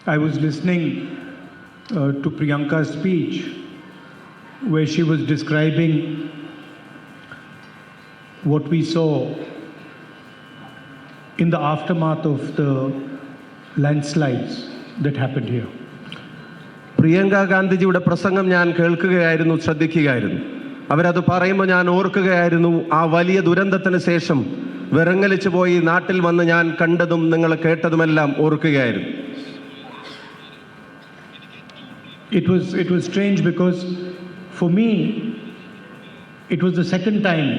I was listening to Priyanka's speech where she was describing what we saw in the aftermath of the landslides that happened here. Priyanka ഗാന്ധിജിയുടെ പ്രസംഗം ഞാൻ കേൾക്കുകയായിരുന്നു, ശ്രദ്ധിക്കുകയായിരുന്നു. അവരത് പറയുമ്പോൾ ഞാൻ ഓർക്കുകയായിരുന്നു, ആ വലിയ ദുരന്തത്തിന് ശേഷം വിറങ്ങലിച്ചു പോയി നാട്ടിൽ വന്ന് ഞാൻ കണ്ടതും നിങ്ങൾ കേട്ടതുമെല്ലാം ഓർക്കുകയായിരുന്നു. It was strange because for me it was the second time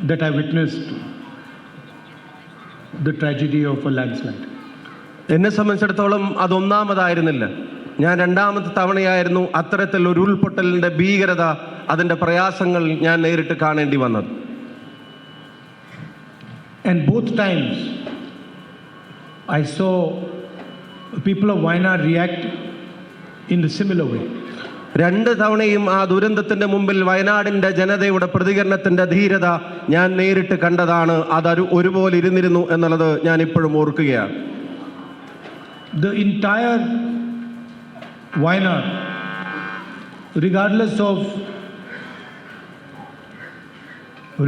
that I witnessed the tragedy of a landslide. എന്നെ സംബന്ധിച്ചിടത്തോളം അതൊന്നാമതായിരുന്നില്ല. ഞാൻ രണ്ടാമത്തെ തവണയായിരുന്നു അത്തരത്തിൽ ഒരു ഉരുൾപൊട്ടലിന്റെ ഭീകരത, അതിന്റെ പ്രയാസങ്ങൾ ഞാൻ നേരിട്ട് കാണേണ്ടി വന്നത്. And both times I saw people of Wayanad react in a similar way. രണ്ട് തവണയും ആ ദുരന്തത്തിന്റെ മുമ്പിൽ വയനാടിന്റെ ജനതയുടെ പ്രതികരണത്തിന്റെ ധീരത ഞാൻ നേരിട്ട് കണ്ടതാണ്. അത് ഒരുപോലെ ഇരുന്നിരുന്നു എന്നുള്ളത് ഞാൻ ഇപ്പോഴും ഓർക്കുകയാണ്. The entire Wayanad, regardless of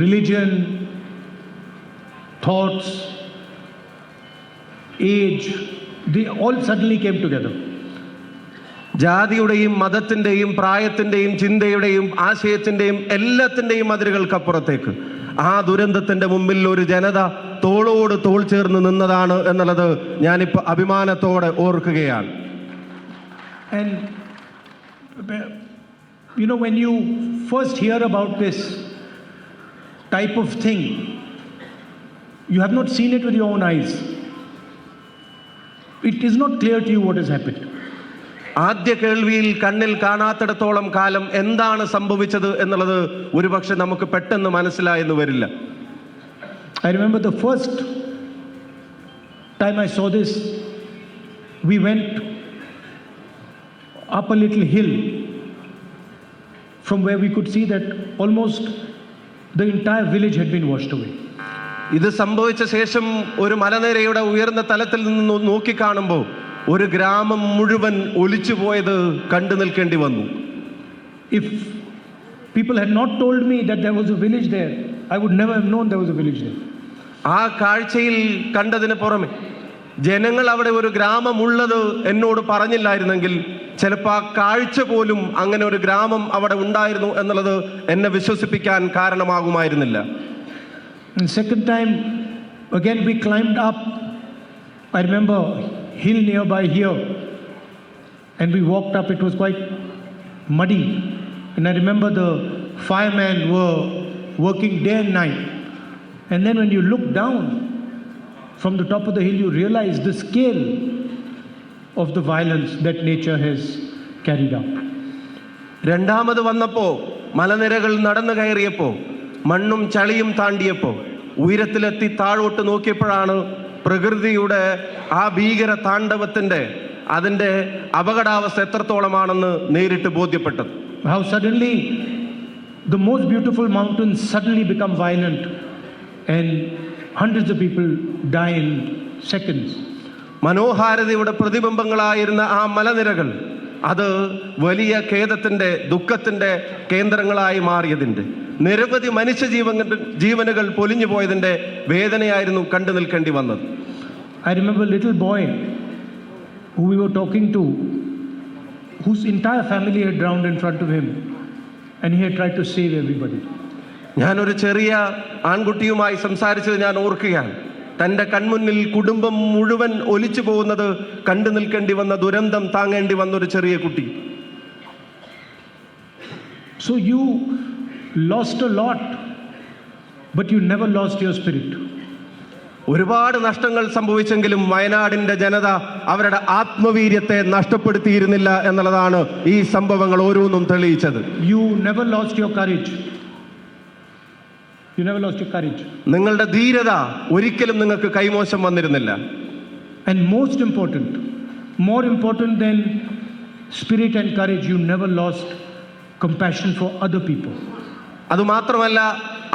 religion, thoughts, age, they all suddenly came together. ജാതിയുടെയും മതത്തിന്റെയും പ്രായത്തിന്റെയും ചിന്തയുടെയും ആശയത്തിന്റെയും എല്ലാത്തിന്റെയും അതിരുകൾക്കപ്പുറത്തേക്ക് ആ ദുരന്തത്തിന്റെ മുമ്പിൽ ഒരു ജനത തോളോട് തോൾ ചേർന്ന് നിന്നതാണ് എന്നുള്ളത് ഞാനിപ്പോൾ അഭിമാനത്തോടെ ഓർക്കുകയാണ്. And you know, when you first hear about this type of thing, you have not seen it with your own eyes. It is not clear to you what has happened. ആദ്യ കേൾവിയിൽ കണ്ണിൽ കാണാത്തിടത്തോളം കാലം എന്താണ് സംഭവിച്ചത് എന്നുള്ളത് ഒരുപക്ഷെ നമുക്ക് പെട്ടെന്ന് മനസ്സിലായെന്ന് വരില്ല. I remember the first time I saw this, we went up a little hill from where we could see that almost the entire village had been washed away. ഇത് സംഭവിച്ച ശേഷം ഒരു മലനിരയുടെ ഉയർന്ന തലത്തിൽ നിന്ന് നോക്കിക്കാണുമ്പോൾ ഒരു ഗ്രാമം മുഴുവൻ ഒലിച്ചു പോയത് കണ്ടു നിൽക്കേണ്ടി വന്നു. If people had not told me that there was a village there, I would never have known there was a village there. ആ കാഴ്ചയിൽ കണ്ടതിന് പുറമെ ജനങ്ങൾ അവിടെ ഒരു ഗ്രാമമുള്ളത് എന്നോട് പറഞ്ഞില്ലായിരുന്നെങ്കിൽ ചിലപ്പോൾ ആ കാഴ്ച പോലും അങ്ങനെ ഒരു ഗ്രാമം അവിടെ ഉണ്ടായിരുന്നു എന്നുള്ളത് എന്നെ വിശ്വസിപ്പിക്കാൻ കാരണമാകുമായിരുന്നില്ല. And second time again we climbed up, I remember, hill nearby here, and we walked up. It was quite muddy, and I remember the firemen were working day and night. And then when you look down from the top of the hill, you realize the scale of the violence that nature has carried out. രണ്ടാമത് വന്നപ്പോൾ മലനിരകൾ നടന്നു കയറിയപ്പോൾ മണ്ണും ചളിയും താണ്ടിയപ്പോൾ ഉയരത്തിലെത്തി താഴോട്ട് നോക്കിയപ്പോഴാണ് പ്രകൃതിയുടെ ആ ഭീകര താണ്ഡവത്തിന്റെ അതിന്റെ അപകടാവസ്ഥ എത്രത്തോളമാണെന്ന് നേരിട്ട് ബോധ്യപ്പെട്ടത്. How suddenly the most beautiful mountains suddenly become violent and hundreds of people die in seconds. മനോഹാരിതയുടെ പ്രതിബിംബങ്ങളായിരുന്ന ആ മലനിരകൾ അത് വലിയ ഖേദത്തിന്റെ ദുഃഖത്തിന്റെ കേന്ദ്രങ്ങളായി മാറിയതിന്റെ നിരവധി മനുഷ്യ ജീവനുകൾ പൊലിഞ്ഞു പോയതിന്റെ വേദനയായിരുന്നു കണ്ടു നിൽക്കേണ്ടി വന്നത്. I remember a little boy who we were talking to, whose entire family had drowned in front of him, and he had tried to save everybody. ഞാനൊരു ചെറിയ ആൺകുട്ടിയുമായി സംസാരിച്ചത് ഞാൻ ഓർക്കുകയാണ്. തൻ്റെ കൺമുന്നിൽ കുടുംബം മുഴുവൻ ഒലിച്ചു പോകുന്നത് കണ്ടു നിൽക്കേണ്ടി വന്ന ദുരന്തം താങ്ങേണ്ടി വന്ന ഒരു ചെറിയ കുട്ടി. So you lost a lot, but you never lost your spirit. ഒരുപാട് നഷ്ടങ്ങൾ സംഭവിച്ചെങ്കിലും വയനാടിന്റെ ജനത അവരുടെ ആത്മവീര്യത്തെ നഷ്ടപ്പെടുത്തിയിരുന്നില്ല എന്നുള്ളതാണ് ഈ സംഭവങ്ങൾ ഓരോന്നും തെളിയിച്ചത്. You never lost your courage. You never lost your courage. നിങ്ങളുടെ ധീരത ഒരിക്കലും നിങ്ങൾക്ക് കൈമോശം വന്നിരുന്നില്ല. And most important, more important than spirit and courage, you never lost compassion for other people. അതുമാത്രമല്ല,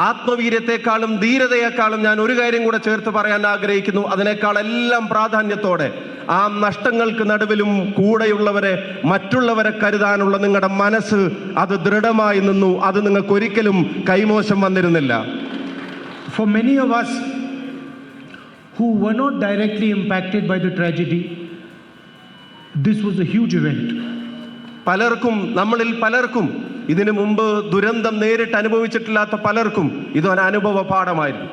ആത്മവീര്യത്തെക്കാളും ധീരതയെക്കാളും ഞാൻ ഒരു കാര്യം കൂടെ ചേർത്ത് പറയാൻ ആഗ്രഹിക്കുന്നു. അതിനേക്കാൾ എല്ലാം പ്രാധാന്യത്തോടെ ആ നഷ്ടങ്ങൾക്ക് നടുവിലും കൂടെയുള്ളവരെ മറ്റുള്ളവരെ കരുതാനുള്ള നിങ്ങളുടെ മനസ്സ് അത് ദൃഢമായി നിന്നു. അത് നിങ്ങൾക്ക് ഒരിക്കലും കൈമോശം വന്നിരുന്നില്ല. For many of us who were not directly impacted by the tragedy, this was a huge event. പലർക്കും, നമ്മളിൽ പലർക്കും, ഇതിനു മുമ്പ് ദുരന്തം നേരിട്ട് അനുഭവിച്ചിട്ടില്ലാത്ത പലർക്കും ഇതൊരു അനുഭവ പാഠമായിരുന്നു.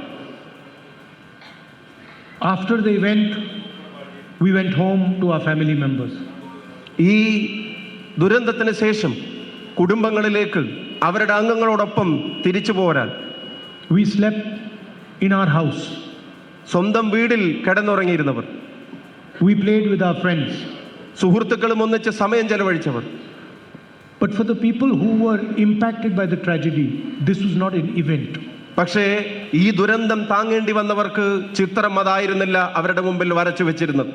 After the event, we went home to our family members. ഈ ദുരന്തത്തിന് ശേഷം കുടുംബങ്ങളിലേക്ക് അവരുടെ അംഗങ്ങളോടൊപ്പം തിരിച്ചു പോരാൻ We slept in our house. സ്വന്തം വീടിൽ കിടന്നുറങ്ങിയിരുന്നവർ, We played with our friends. സുഹൃത്തുക്കളും ഒന്നിച്ച് സമയം ചെലവഴിച്ചവർ. But for the people who were impacted by the tragedy, this was not an event. പക്ഷേ ഈ ദുരന്തം താങ്ങേണ്ടി വന്നവർക്ക് ചിത്രം അതായിരുന്നില്ല അവരുടെ മുമ്പിൽ വരച്ചു വെച്ചിരുന്നത്.